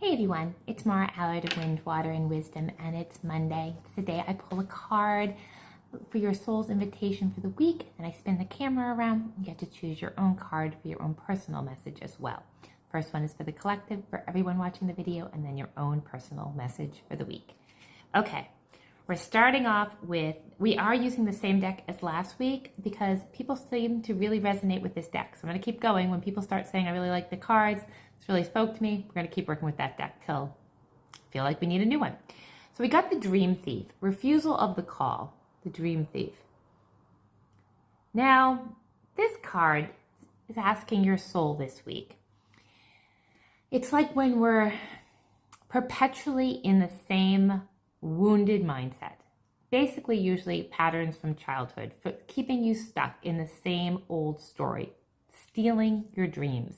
Hey everyone, it's Mara Allard of Wind, Water, and Wisdom, and it's Monday. It's the day I pull a card for your soul's invitation for the week, and I spin the camera around. You get to choose your own card for your own personal message as well. First one is for the collective, for everyone watching the video, and then your own personal message for the week. Okay, we're starting off with, we are using the same deck as last week because people seem to really resonate with this deck. So I'm going to keep going. When people start saying, I really like the cards, this really spoke to me, we're going to keep working with that deck till I feel like we need a new one. So we got the Dream Thief, refusal of the call, the Dream Thief. Now, this card is asking your soul this week. It's like when we're perpetually in the same wounded mindset. Basically, usually patterns from childhood, for keeping you stuck in the same old story, stealing your dreams.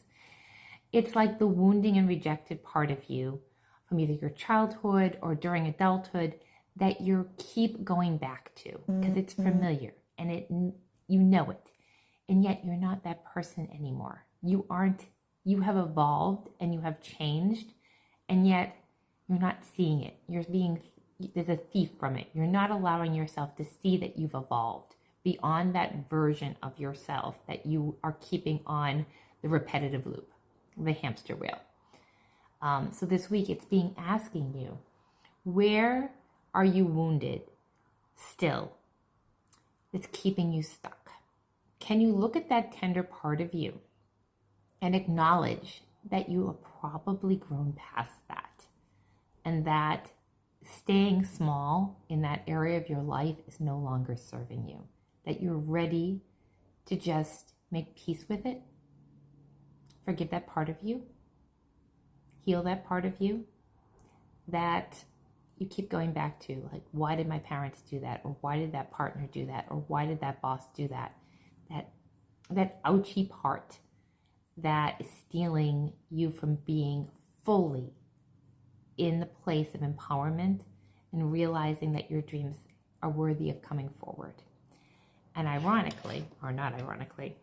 It's like the wounding and rejected part of you from either your childhood or during adulthood that you keep going back to because it's familiar and you know it. And yet you're not that person anymore. You have evolved and you have changed, and yet you're not seeing it. There's a thief from it. You're not allowing yourself to see that you've evolved beyond that version of yourself that you are keeping on the repetitive loop, the hamster wheel. So this week it's asking you, where are you wounded still? It's keeping you stuck. Can you look at that tender part of you and acknowledge that you have probably grown past that, and that staying small in that area of your life is no longer serving you, that you're ready to just make peace with it, forgive that part of you, heal that part of you that you keep going back to, like, why did my parents do that? Or why did that partner do that? Or why did that boss do that? That ouchy part that is stealing you from being fully in the place of empowerment and realizing that your dreams are worthy of coming forward. And ironically, or not ironically,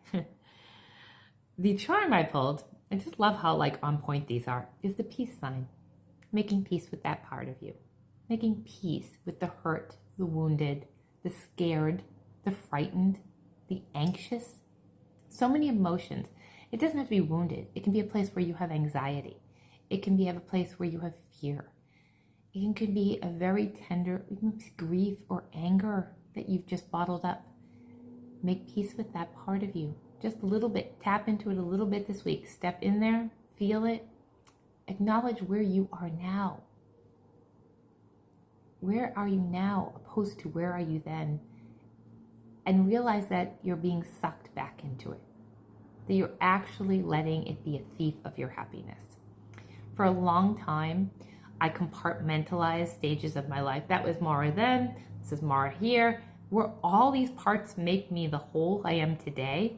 the charm I pulled, I just love how on point these are, is the peace sign. Making peace with that part of you. Making peace with the hurt, the wounded, the scared, the frightened, the anxious. So many emotions. It doesn't have to be wounded. It can be a place where you have anxiety. It can be a place where you have fear. It can be a very tender grief or anger that you've just bottled up. Make peace with that part of you. Just a little bit. Tap into it a little bit this week. Step in there. Feel it. Acknowledge where you are now. Where are you now opposed to where are you then? And realize that you're being sucked back into it. That you're actually letting it be a thief of your happiness. For a long time, I compartmentalized stages of my life. That was Mara then, this is Mara here, where all these parts make me the whole I am today.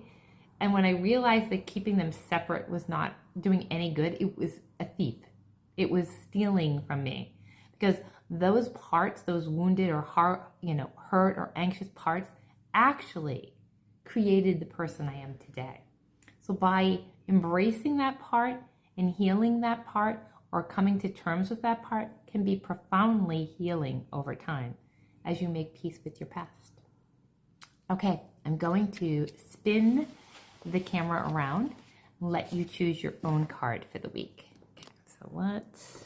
And when I realized that keeping them separate was not doing any good, it was a thief. It was stealing from me. Because those parts, those wounded or hurt or anxious parts, actually created the person I am today. So by embracing that part and healing that part, or coming to terms with that part, can be profoundly healing over time as you make peace with your past. Okay, I'm going to spin the camera around and let you choose your own card for the week. Okay, so let's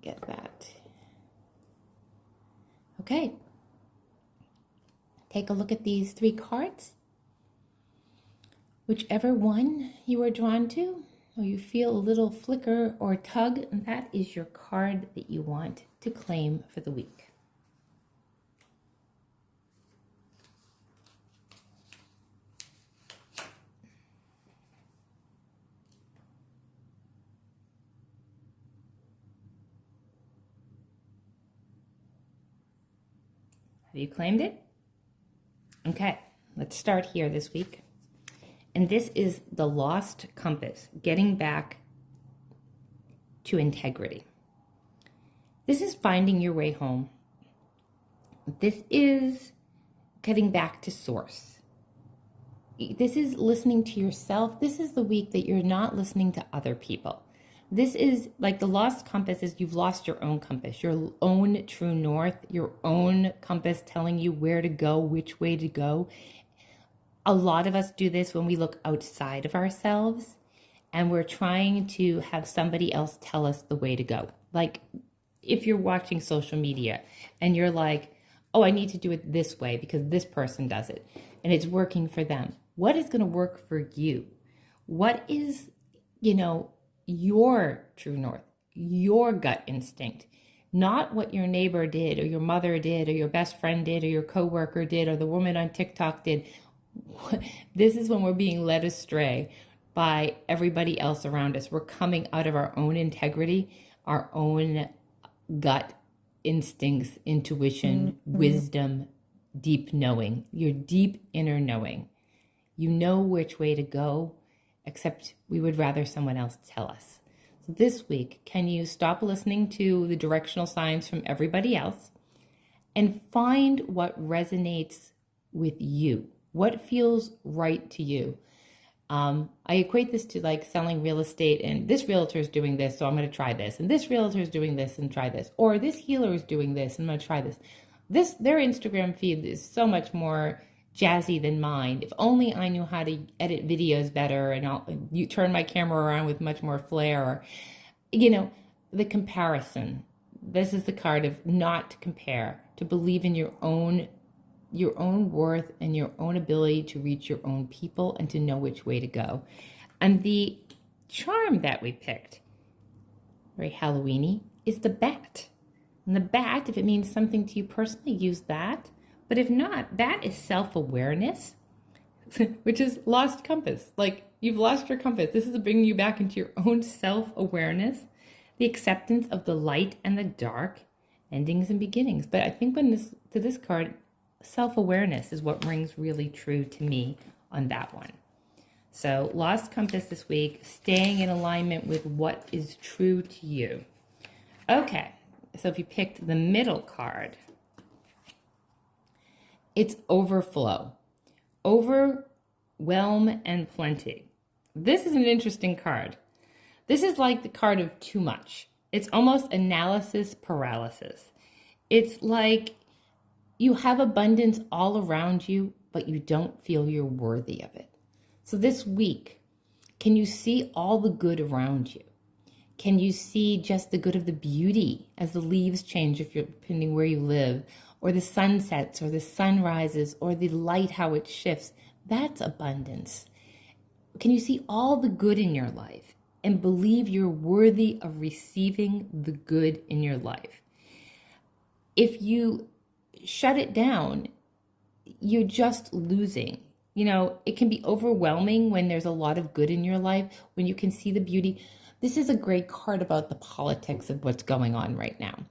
get that. Okay, take a look at these 3 cards. Whichever one you are drawn to, or you feel a little flicker or tug, that is your card that you want to claim for the week. Have you claimed it? Okay, let's start here this week. And this is the lost compass, getting back to integrity. This is finding your way home. This is getting back to source. this is listening to yourself. This is the week that you're not listening to other people. This is like the lost compass is you've lost your own compass, your own true north, your own compass telling you where to go, which way to go. A lot of us do this when we look outside of ourselves and we're trying to have somebody else tell us the way to go. Like if you're watching social media and you're like, oh, I need to do it this way because this person does it and it's working for them. What is going to work for you? What is, your true north, your gut instinct, not what your neighbor did or your mother did or your best friend did or your coworker did or the woman on TikTok did. This is when we're being led astray by everybody else around us. We're coming out of our own integrity, our own gut instincts, intuition, wisdom, deep knowing, your deep inner knowing. You know which way to go, except we would rather someone else tell us. So this week, can you stop listening to the directional signs from everybody else and find what resonates with you? What feels right to you? I equate this to like selling real estate, and this realtor is doing this, so I'm going to try this. And this realtor is doing this and try this. Or this healer is doing this, and I'm going to try this. Their Instagram feed is so much more jazzy than mine. If only I knew how to edit videos better, and you turn my camera around with much more flair. Or, the comparison. This is the card of not to compare, to believe in your own worth and your own ability to reach your own people and to know which way to go. And the charm that we picked, very Halloween-y, is the bat. And the bat, if it means something to you personally, use that. But if not, bat is self-awareness, which is lost compass. Like you've lost your compass. This is bringing you back into your own self-awareness, the acceptance of the light and the dark, endings and beginnings. But I think this card, self-awareness is what rings really true to me on that one. So lost compass this week, staying in alignment with what is true to you. Okay, so if you picked the middle card, it's overflow, overwhelm and plenty. This is an interesting card. This is like the card of too much. It's almost analysis paralysis. It's like you have abundance all around you, but you don't feel you're worthy of it. So this week, can you see all the good around you? Can you see just the good of the beauty as the leaves change, if you're depending where you live, or the sunsets, or the sunrises, or the light, how it shifts? That's abundance. Can you see all the good in your life and believe you're worthy of receiving the good in your life? If you shut it down, you're just losing. It can be overwhelming when there's a lot of good in your life, when you can see the beauty. This is a great card about the politics of what's going on right now.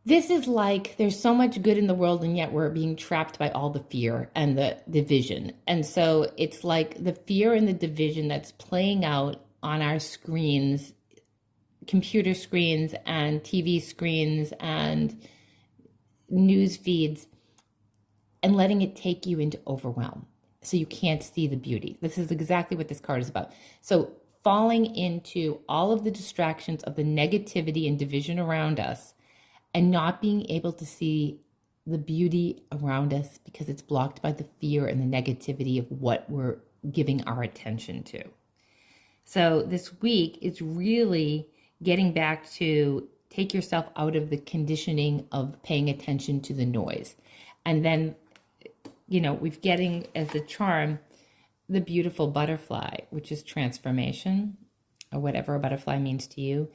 This is like there's so much good in the world, and yet we're being trapped by all the fear and the division. And so it's like the fear and the division that's playing out on our screens, computer screens and TV screens and news feeds, and letting it take you into overwhelm so you can't see the beauty. This is exactly what this card is about. So falling into all of the distractions of the negativity and division around us and not being able to see the beauty around us because it's blocked by the fear and the negativity of what we're giving our attention to. So this week is really getting back to take yourself out of the conditioning of paying attention to the noise. And then, we've getting as a charm the beautiful butterfly, which is transformation, or whatever a butterfly means to you.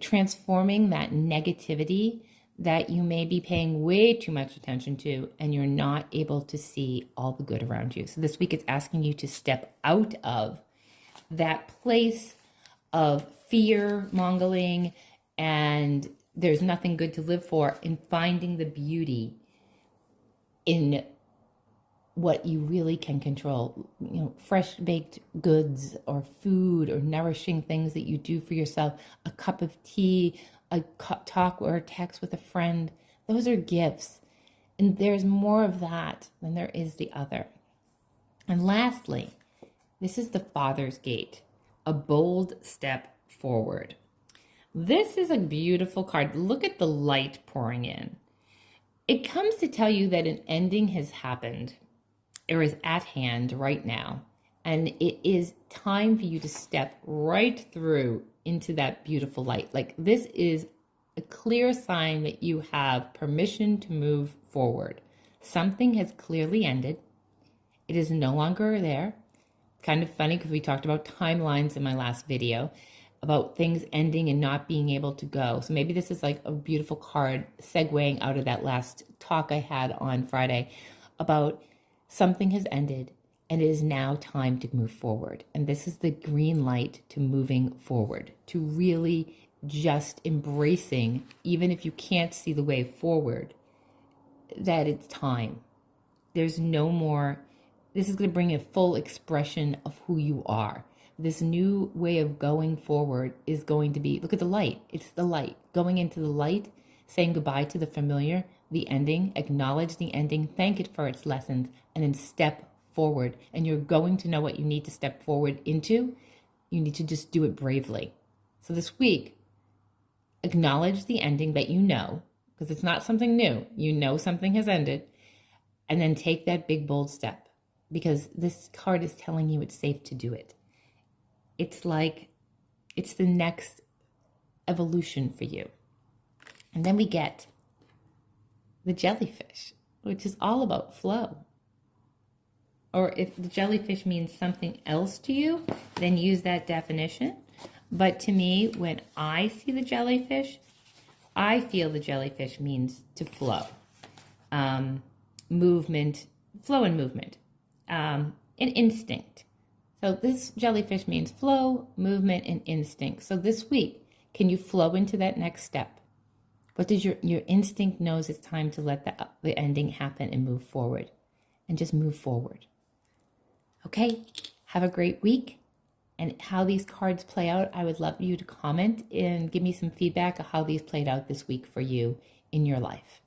Transforming that negativity that you may be paying way too much attention to, and you're not able to see all the good around you. So this week it's asking you to step out of that place of fear mongering and there's nothing good to live for, in finding the beauty in what you really can control. Fresh baked goods or food or nourishing things that you do for yourself, a cup of tea, a talk or a text with a friend. Those are gifts. And there's more of that than there is the other. And lastly, this is the Father's Gate, a bold step forward. This is a beautiful card. Look at the light pouring in. It comes to tell you that an ending has happened or is at hand right now. And it is time for you to step right through into that beautiful light. Like, this is a clear sign that you have permission to move forward. Something has clearly ended. It is no longer there. Kind of funny because we talked about timelines in my last video about things ending and not being able to go. So maybe this is like a beautiful card segueing out of that last talk I had on Friday about something has ended and it is now time to move forward. And this is the green light to moving forward, to really just embracing, even if you can't see the way forward, that it's time. There's no more. This is going to bring a full expression of who you are. This new way of going forward is going to be, look at the light. It's the light. Going into the light, saying goodbye to the familiar, the ending, acknowledge the ending, thank it for its lessons, and then step forward. And you're going to know what you need to step forward into. You need to just do it bravely. So this week, acknowledge the ending that you know, because it's not something new. You know something has ended. And then take that big, bold step, because this card is telling you it's safe to do it. It's like, it's the next evolution for you. And then we get the jellyfish, which is all about flow. Or if the jellyfish means something else to you, then use that definition. But to me, when I see the jellyfish, I feel the jellyfish means to flow. Movement, flow and movement, and instinct. So this jellyfish means flow, movement, and instinct. So this week, can you flow into that next step? What does your instinct knows it's time to let the ending happen and move forward, and just move forward. Okay, have a great week. And how these cards play out, I would love you to comment and give me some feedback of how these played out this week for you in your life.